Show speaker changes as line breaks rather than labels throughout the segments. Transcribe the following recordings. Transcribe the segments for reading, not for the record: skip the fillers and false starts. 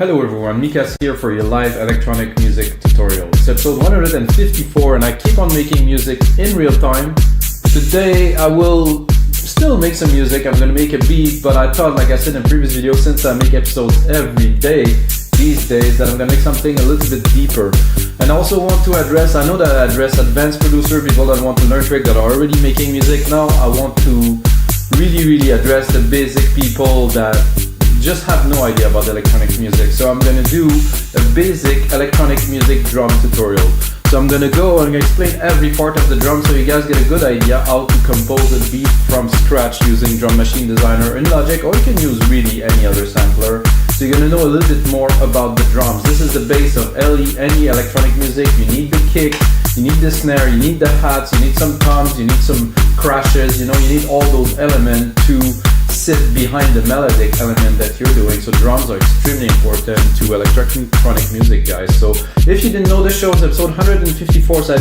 Hello everyone, Mikas here for your live electronic music tutorial. It's episode 154 and I keep on making music in real time. Today I will still make some music, I'm gonna make a beat, but I thought, like I said in previous videos, since I make episodes every day these days, that I'm gonna make something a little bit deeper. And I also want to address, I know that I address advanced producer, people that want to learn tricks, that are already making music. Now I want to really address the basic people that just have no idea about electronic music. So I'm gonna do a basic electronic music drum tutorial. So I'm gonna explain every part of the drum so you guys get a good idea how to compose a beat from scratch using Drum Machine Designer in Logic, or you can use really any other sampler. So you're gonna know a little bit more about the drums. This is the base of any electronic music. You need the kick, you need the snare, you need the hats, you need some toms, you need some crashes, you need all those elements to sit behind the melodic element that you're doing. So drums are extremely important to electronic music, guys. So if you didn't know, this show is episode 154. So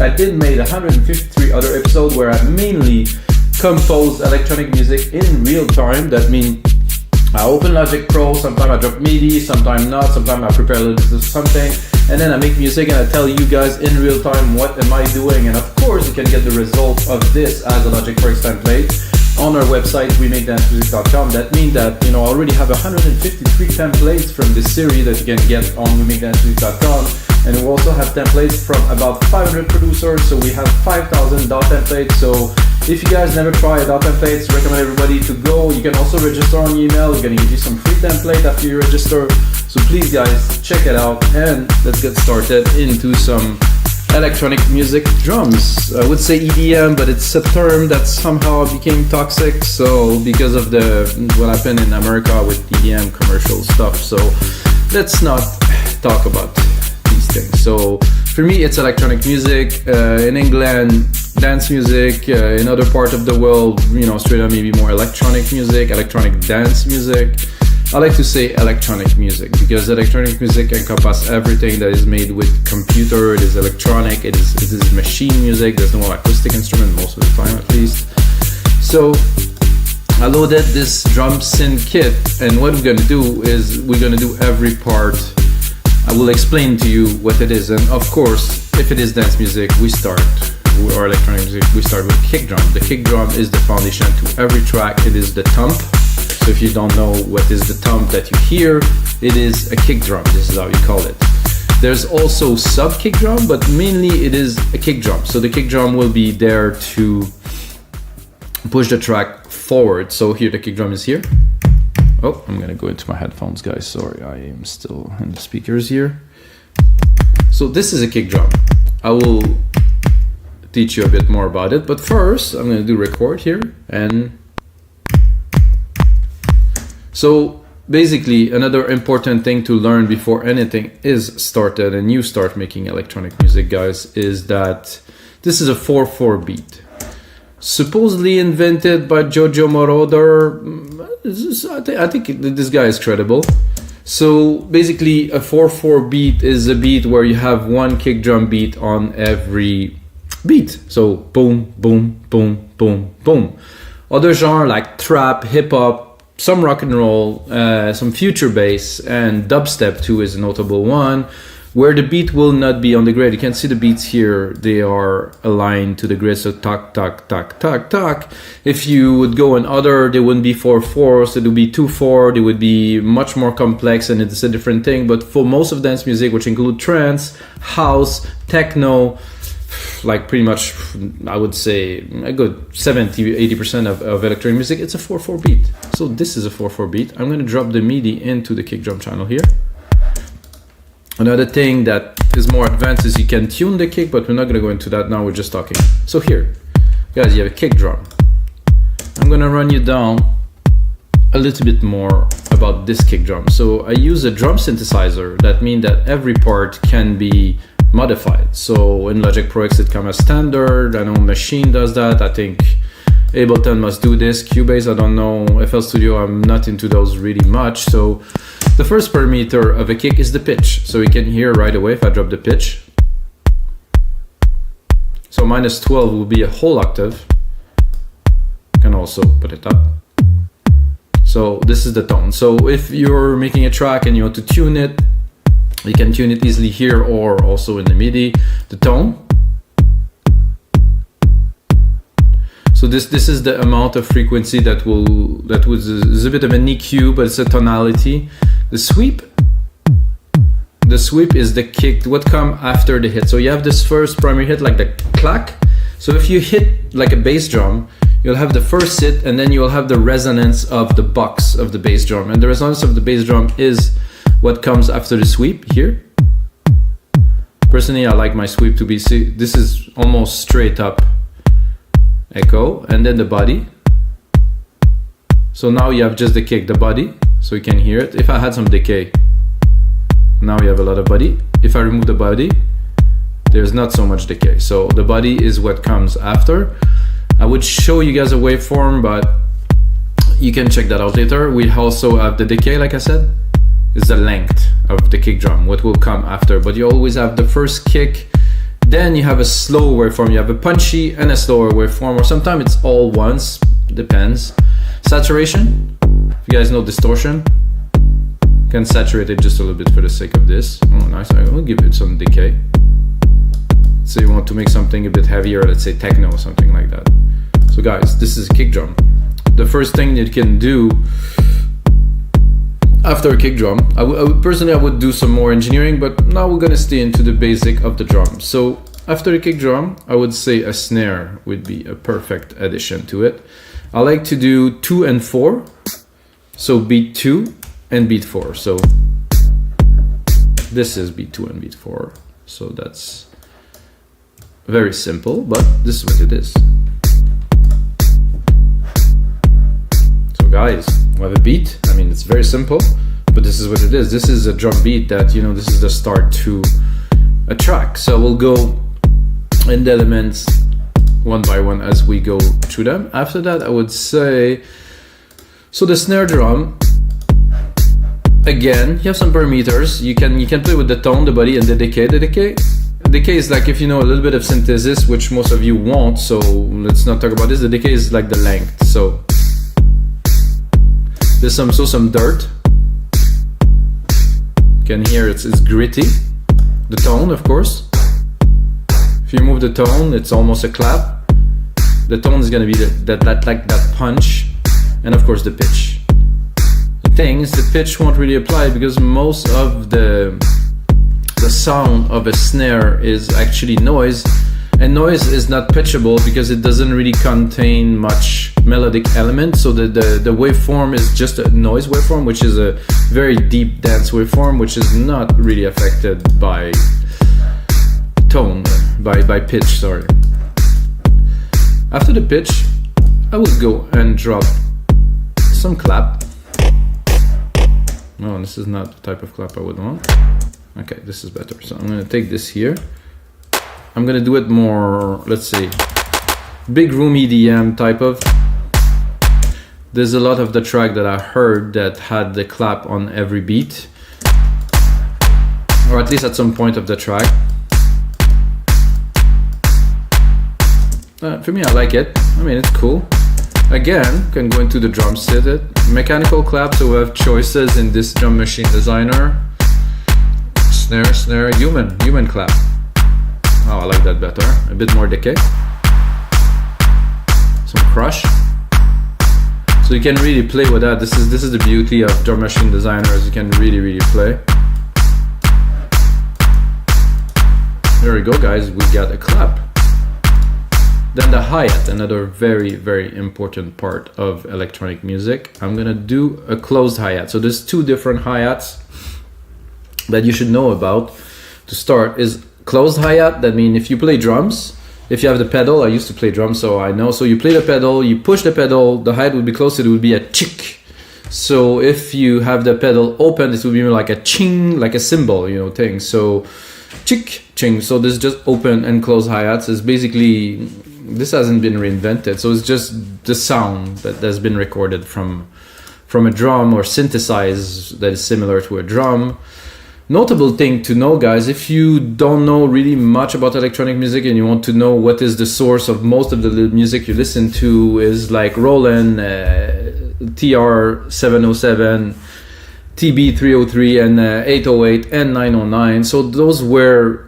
I did made 153 other episodes where I mainly compose electronic music in real time. That means I open Logic Pro, sometimes I drop MIDI, sometimes not, sometimes I prepare a little bit of something, and then I make music and I tell you guys in real time what am I doing. And of course you can get the result of this as a Logic Pro X template on our website, wemakedancemusic.com. That means that I already have 153 templates from this series that you can get on wemakedancemusic.com, and we also have templates from about 500 producers. So we have 5,000 DAW templates. So if you guys never tried DAW templates, recommend everybody to go. You can also register on email. We're gonna give you some free template after you register. So please guys, check it out and let's get started into some electronic music drums. I would say EDM, but it's a term that somehow became toxic. So because of what happened in America with EDM commercial stuff. So let's not talk about these things. So for me, it's electronic music. In England, dance music. In other part of the world, Australia, maybe more electronic music, electronic dance music. I like to say electronic music because electronic music encompasses everything that is made with computer. It is electronic, it is machine music. There's no acoustic instrument most of the time, at least. So I loaded this drum synth kit, and what we're gonna do is we're gonna do every part. I will explain to you what it is, and of course, if it is dance music, or electronic music, we start with kick drum. The kick drum is the foundation to every track. It is the thump. So if you don't know what is the thump that you hear, it is a kick drum. This is how you call it. There's also sub kick drum, but mainly it is a kick drum. So the kick drum will be there to push the track forward. So here the kick drum is here. Oh, I'm gonna go into my headphones, guys. Sorry, I am still in the speakers here. So this is a kick drum. I will teach you a bit more about it, but first I'm gonna do record here. And so basically another important thing to learn before anything is started and you start making electronic music, guys, is that this is a 4/4 beat. Supposedly invented by Jojo Moroder. I think this guy is credible. So basically a 4/4 beat is a beat where you have one kick drum beat on every beat. So boom, boom, boom, boom, boom. Other genre like trap, hip hop, some rock and roll, some future bass, and dubstep too is a notable one, where the beat will not be on the grid. You can see the beats here, they are aligned to the grid, so tuck, tuck, tuck, tuck, tuck. If you would go on other, they wouldn't be 4/4, so it would be 2/4, they would be much more complex and it's a different thing. But for most of dance music, which include trance, house, techno, like pretty much, I would say a good 70-80% of electronic music, it's a 4/4 beat. So this is a 4/4 beat. I'm gonna drop the MIDI into the kick drum channel here. Another thing that is more advanced is you can tune the kick, but we're not gonna go into that now, we're just talking. So here, guys, you have a kick drum. I'm gonna run you down a little bit more about this kick drum. So I use a drum synthesizer. That means that every part can be modified. So in Logic Pro X it comes as standard. I know Machine does that. I think Ableton must do this. Cubase, I don't know. FL Studio, I'm not into those really much. So the first parameter of a kick is the pitch. So you can hear right away if I drop the pitch. So -12 will be a whole octave. You can also put it up. So this is the tone. So if you're making a track and you want to tune it, you can tune it easily here or also in the MIDI, the tone. So this is the amount of frequency that is a bit of an EQ, but it's a tonality. The sweep is the kick, what come after the hit. So you have this first primary hit, like the clack. So if you hit like a bass drum, you'll have the first hit, and then you'll have the resonance of the box of the bass drum. And the resonance of the bass drum is what comes after the sweep here. Personally, I like my sweep to be, this is almost straight up echo, and then the body. So now you have just the kick, the body, so you can hear it. If I had some decay, now you have a lot of body. If I remove the body, there's not so much decay. So the body is what comes after. I would show you guys a waveform, but you can check that out later. We also have the decay, like I said, is the length of the kick drum, what will come after. But you always have the first kick, then you have a slow waveform. You have a punchy and a slower waveform, or sometimes it's all once, depends. Saturation, if you guys know distortion, you can saturate it just a little bit for the sake of this. Oh, nice, I will give it some decay. So you want to make something a bit heavier, let's say techno or something like that. So guys, this is a kick drum. The first thing that you can do after a kick drum, personally I would do some more engineering, but now we're gonna stay into the basic of the drum. So after a kick drum, I would say a snare would be a perfect addition to it. I like to do 2 and 4, so beat 2 and beat 4. So this is beat 2 and beat 4. So that's very simple, but this is what it is. So guys, we have a beat. I mean, it's very simple, but this is what it is. This is a drum beat that, you know, this is the start to a track. So we'll go in the elements one by one as we go through them. After that, I would say, so the snare drum, again, you have some parameters. You can play with the tone, the body, and the decay. The decay is like, if you know a little bit of synthesis, which most of you won't, so let's not talk about this. The decay is like the length. So there's some dirt. You can hear it's gritty. The tone, of course. If you move the tone, it's almost a clap. The tone is gonna be that punch, and of course the pitch. The thing is, the pitch won't really apply because most of the sound of a snare is actually noise, and noise is not pitchable because it doesn't really contain much melodic element. So the waveform is just a noise waveform, which is a very deep dance waveform, which is not really affected by tone, by pitch, sorry. After the pitch, I would go and drop some clap. No, this is not the type of clap I would want. Okay, this is better. So I'm gonna take this here. I'm gonna do it more, let's say, big room EDM type of. There's a lot of the track that I heard that had the clap on every beat, or at least at some point of the track. For me, I like it. I mean, it's cool. Again, can go into the drum set. Mechanical clap, so we have choices in this drum machine designer. Snare, human clap. Oh, I like that better. A bit more decay. Some crush. So you can really play with that. This is the beauty of drum machine designers. You can really play. There we go, guys. We got a clap. Then the hi-hat, another very important part of electronic music. I'm gonna do a closed hi-hat. So there's 2 different hi-hats that you should know about. To start is closed hi-hat. That means if you play drums, if you have the pedal, I used to play drums, so I know. So you play the pedal, you push the pedal, the hi-hat would be closed, it would be a chick. So if you have the pedal open, this would be like a ching, like a cymbal, you know, thing. So chick, ching. So this just open and close hi-hats is basically, this hasn't been reinvented. So it's just the sound that has been recorded from a drum or synthesized that is similar to a drum. Notable thing to know, guys, if you don't know really much about electronic music and you want to know what is the source of most of the music you listen to, is like Roland, TR-707, TB-303, and 808 and 909. So those were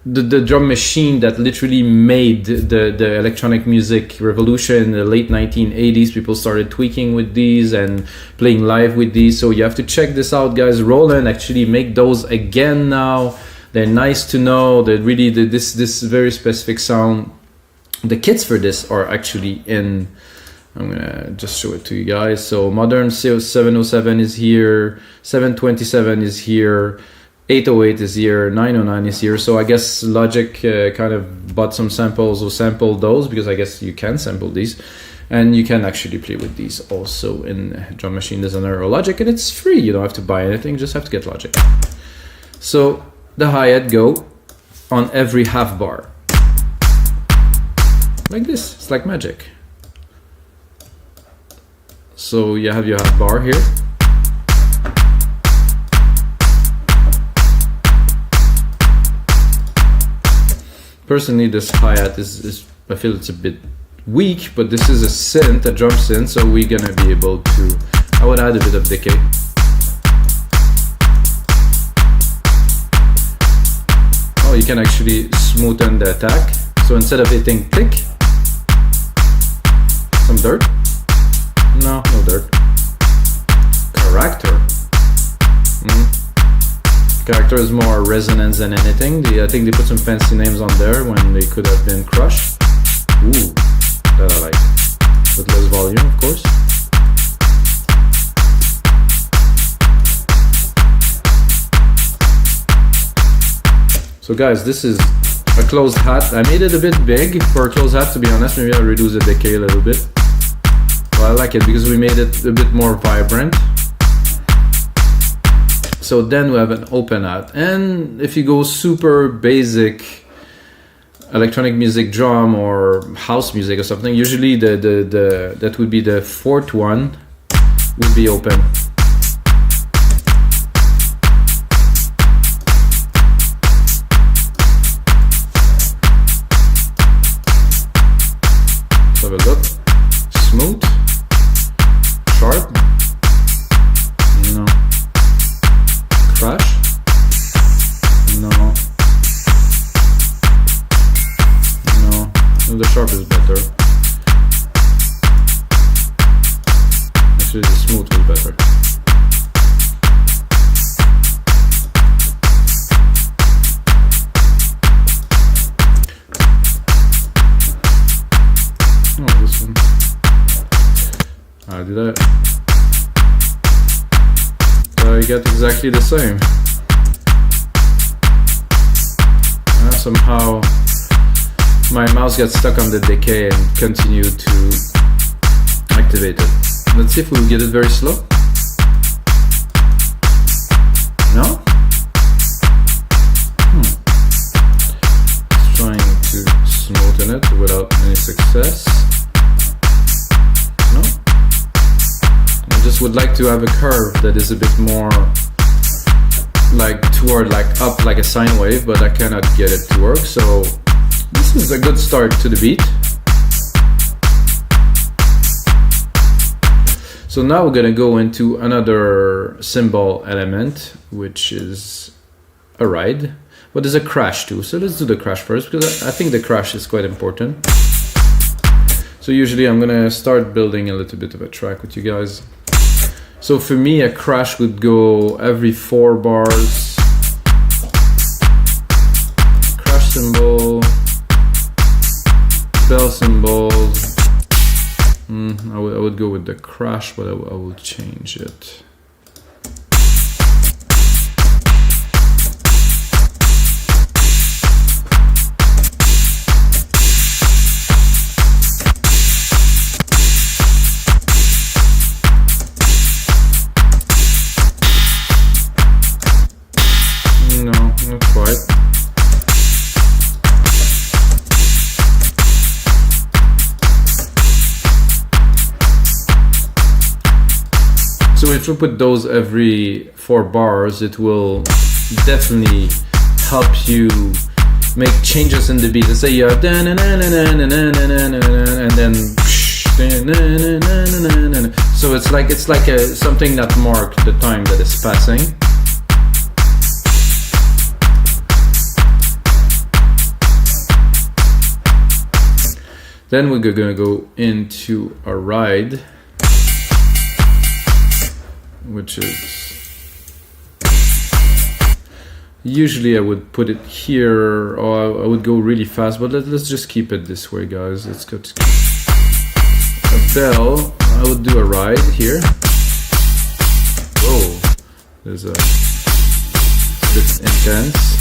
the drum machine that literally made the electronic music revolution in the late 1980s. People started tweaking with these and playing live with these. So you have to check this out, guys. Roland actually make those again now. They're nice to know. They're really this very specific sound. The kits for this are actually in. I'm gonna just show it to you guys. So modern 707 is here, 727 is here, 808 is here, 909 is here. So I guess Logic kind of bought some samples or sampled those, because I guess you can sample these, and you can actually play with these also in Drum Machine Designer or Logic, and it's free. You don't have to buy anything, you just have to get Logic. So the hi-hat go on every half bar, like this. It's like magic. So you have your half bar here. Personally, this hi-hat is I feel it's a bit weak, but this is a synth, a drum synth, so we're gonna be able to, I would add a bit of decay. Oh, you can actually smoothen the attack. So instead of hitting click, some dirt. No dirt. Character. Character is more resonance than anything. I think they put some fancy names on there when they could have been Crush. Ooh, that I like. With less volume, of course. So guys, this is a closed hat. I made it a bit big for a closed hat, to be honest. Maybe I'll reduce the decay a little bit. Well, I like it because we made it a bit more vibrant. So then we have an open hat, and if you go super basic electronic music drum or house music or something, usually that would be the fourth one would be open. Let's have a look. Smooth, sharp. No. Crash? No. No. The sharp is better. Actually, the smooth is better. Oh, this one. Did I? I get exactly the same. Somehow my mouse got stuck on the decay and continued to activate it. Let's see if we'll get it very slow. No? Just trying to smoothen it without any success. No? I just would like to have a curve that is a bit more like toward like up like a sine wave, but I cannot get it to work. So this is a good start to the beat. So now we're gonna go into another cymbal element, which is a ride, but there's a crash too. So let's do the crash first, because I think the crash is quite important. So usually I'm gonna start building a little bit of a track with you guys. So for me, a crash would go every 4 bars. Crash cymbal, bell cymbals. I would go with the crash, but I will change it. Not quite. So if you put those every 4 bars, it will definitely help you make changes in the beat. Let's say you have and then So it's like something that marks the time that is passing. Then we're gonna go into a ride, which is, usually I would put it here, or I would go really fast, but let's just keep it this way, guys. Let's go to a bell. I would do a ride here. Whoa, there's a bit intense.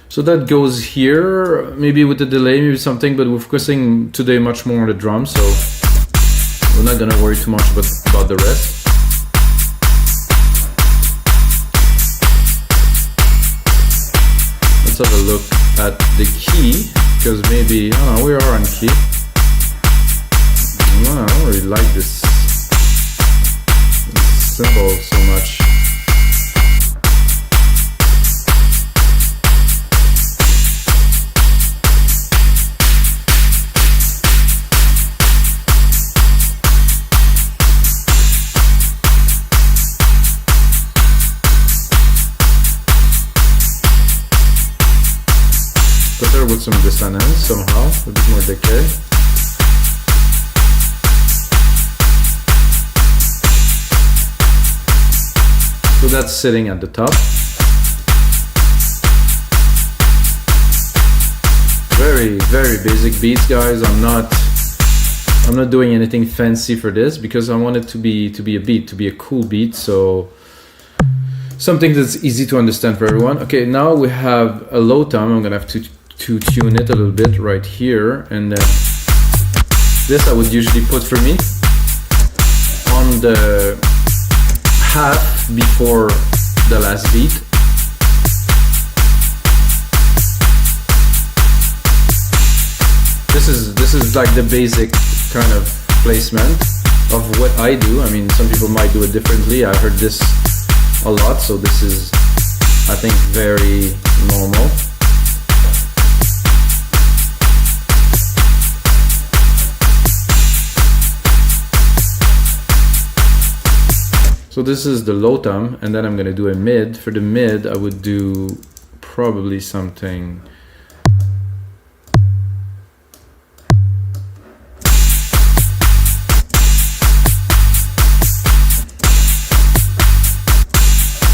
So that goes here, maybe with the delay, maybe something, but we're focusing today much more on the drums, so we're not gonna worry too much about the rest. Let's have a look at the key, because maybe, oh, we are on key. I don't really like this cymbal so much. Better with some dissonance somehow, a bit more decay. So that's sitting at the top. Very, very basic beats, guys. I'm not doing anything fancy for this because I want it to be a beat, to be a cool beat. So something that's easy to understand for everyone. Okay, now we have a low tom. I'm gonna have to tune it a little bit right here, and then this I would usually put for me on the half before the last beat. This is like the basic kind of placement of what I do. I mean, some people might do it differently. I heard this a lot, so this is, I think, very normal. So this is the low tom, and then I'm gonna do a mid. For the mid, I would do probably something.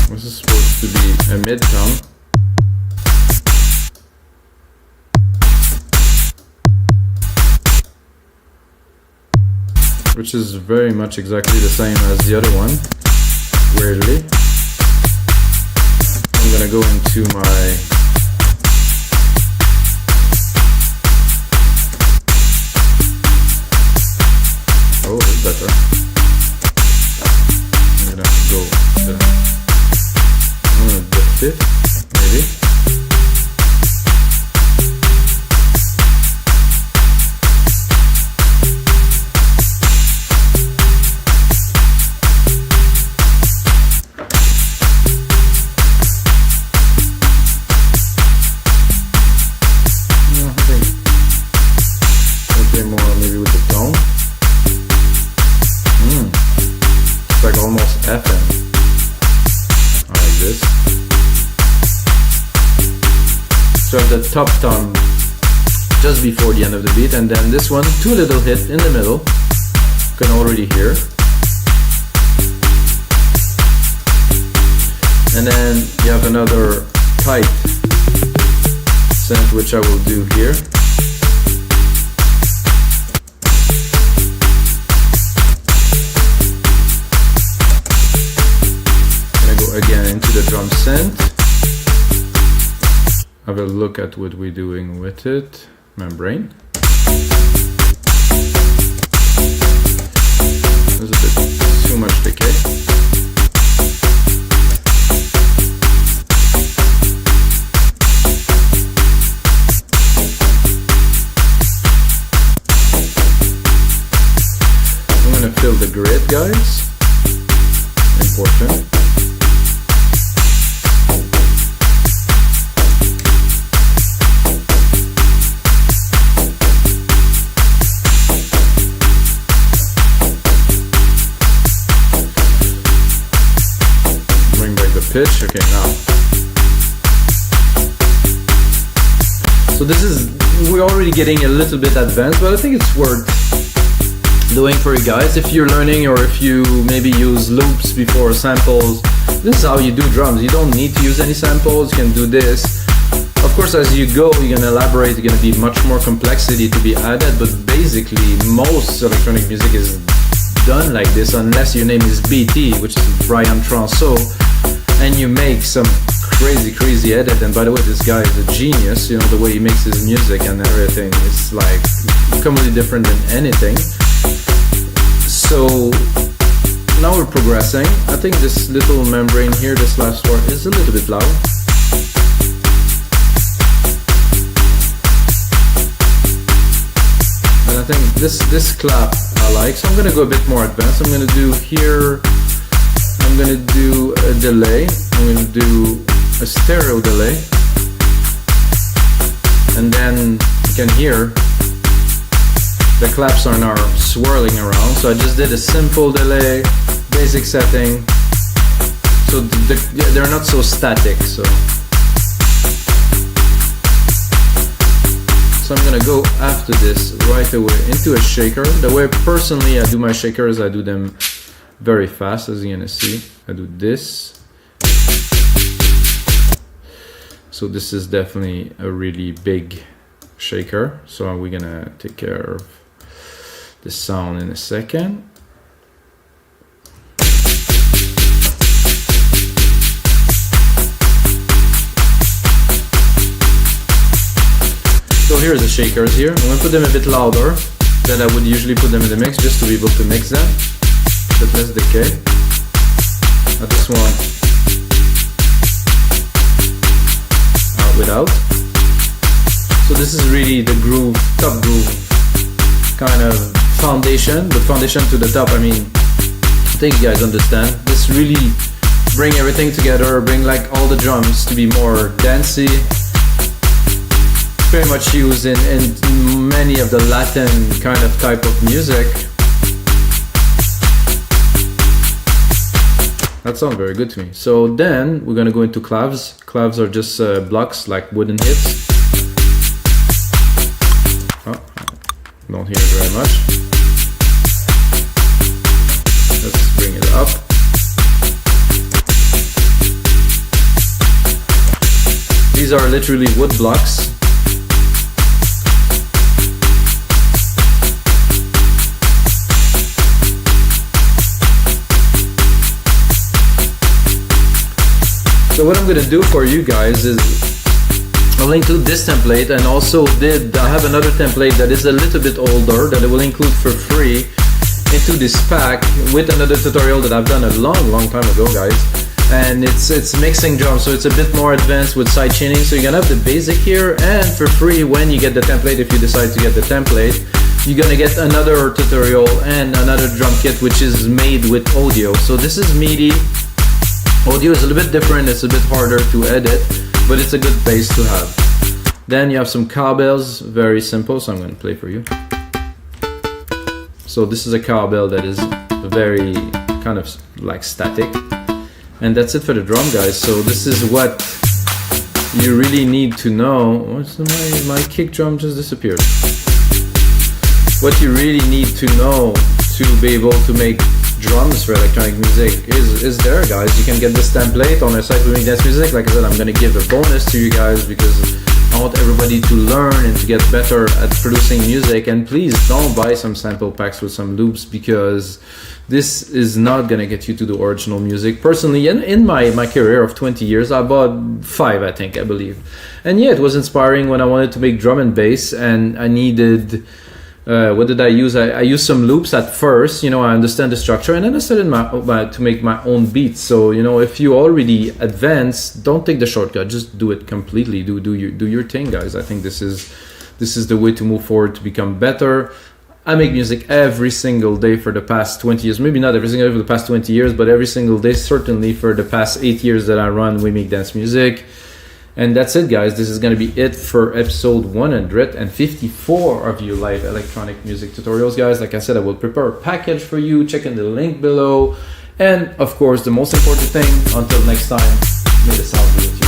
This is supposed to be a mid tom. Which is very much exactly the same as the other one. Weirdly, I'm gonna go into my it's better. I'm gonna go the fifth, maybe. So I have the top tom just before the end of the beat, and then this one, two little hits in the middle, you can already hear. And then you have another tight synth, which I will do here. I'm gonna go again into the drum synth. Have a look at what we're doing with it. Membrane. There's a bit too much decay. So this is, we're already getting a little bit advanced, but I think it's worth doing for you guys. If you're learning, or if you maybe use loops before samples, this is how you do drums. You don't need to use any samples, you can do this. Of course, as you go, you're gonna elaborate, you're gonna be much more complexity to be added, but basically most electronic music is done like this, unless your name is BT, which is Brian Transo, and you make some crazy edit. And by the way, this guy is a genius, you know, the way he makes his music and everything is like completely different than anything. So now we're progressing. I think this little membrane here, this last part, is a little bit loud. And I think this clap I like, so I'm gonna go a bit more advanced. I'm gonna do here, I'm gonna do a delay, I'm gonna do a stereo delay, and then you can hear the claps are now swirling around. So I just did a simple delay, basic setting, so they're not so static. So I'm gonna go after this right away into a shaker. The way personally I do my shakers, I do them very fast, as you're gonna see. I do this. So this is definitely a really big shaker. So we're gonna take care of the sound in a second. So here's the shakers here. I'm gonna put them a bit louder than I would usually put them in the mix, just to be able to mix them. But less decay. Now this one without. So this is really the groove, top groove kind of foundation, but foundation to the top, I mean, I think you guys understand. This really bring everything together, bring like all the drums to be more dancey. Very much used in many of the Latin kind of type of music. That sounds very good to me. So then we're gonna go into claves. Claves are just blocks, like wooden hits. Oh, don't hear it very much. Let's bring it up. These are literally wood blocks. So what I'm gonna do for you guys is I'll include this template, and also I have another template that is a little bit older that I will include for free into this pack with another tutorial that I've done a long time ago, guys. And it's mixing drums, so it's a bit more advanced with side chaining. So you're gonna have the basic here, and for free when you get the template, if you decide to get the template, you're gonna get another tutorial and another drum kit which is made with audio. So this is MIDI. Audio is a little bit different, it's a bit harder to edit, but it's a good base to have. Then you have some cowbells, very simple, so I'm going to play for you. So this is a cowbell that is very kind of like static. And that's it for the drum, guys. So this is what you really need to know. What's my kick drum just disappeared. What you really need to know to be able to make drums for electronic music is there, guys. You can get this template on our site for Make Dance Music. Like I said, I'm gonna give a bonus to you guys because I want everybody to learn and to get better at producing music. And please don't buy some sample packs with some loops, because this is not gonna get you to the original music. Personally, in my career of 20 years, I bought 5, I believe. And yeah, it was inspiring when I wanted to make drum and bass, and I needed what did I use? I used some loops at first, you know, I understand the structure, and then I started to make my own beats. So, you know, if you already advance, don't take the shortcut, just do it completely. Do your thing, guys. I think this is the way to move forward, to become better. I make music every single day for the past 20 years. Maybe not every single day for the past 20 years, but every single day, certainly for the past 8 years that I run We Make Dance Music. And that's it, guys. This is going to be it for episode 154 of You Live Electronic Music Tutorials, guys. Like I said, I will prepare a package for you. Check in the link below. And of course, the most important thing, until next time, may the sound be with you.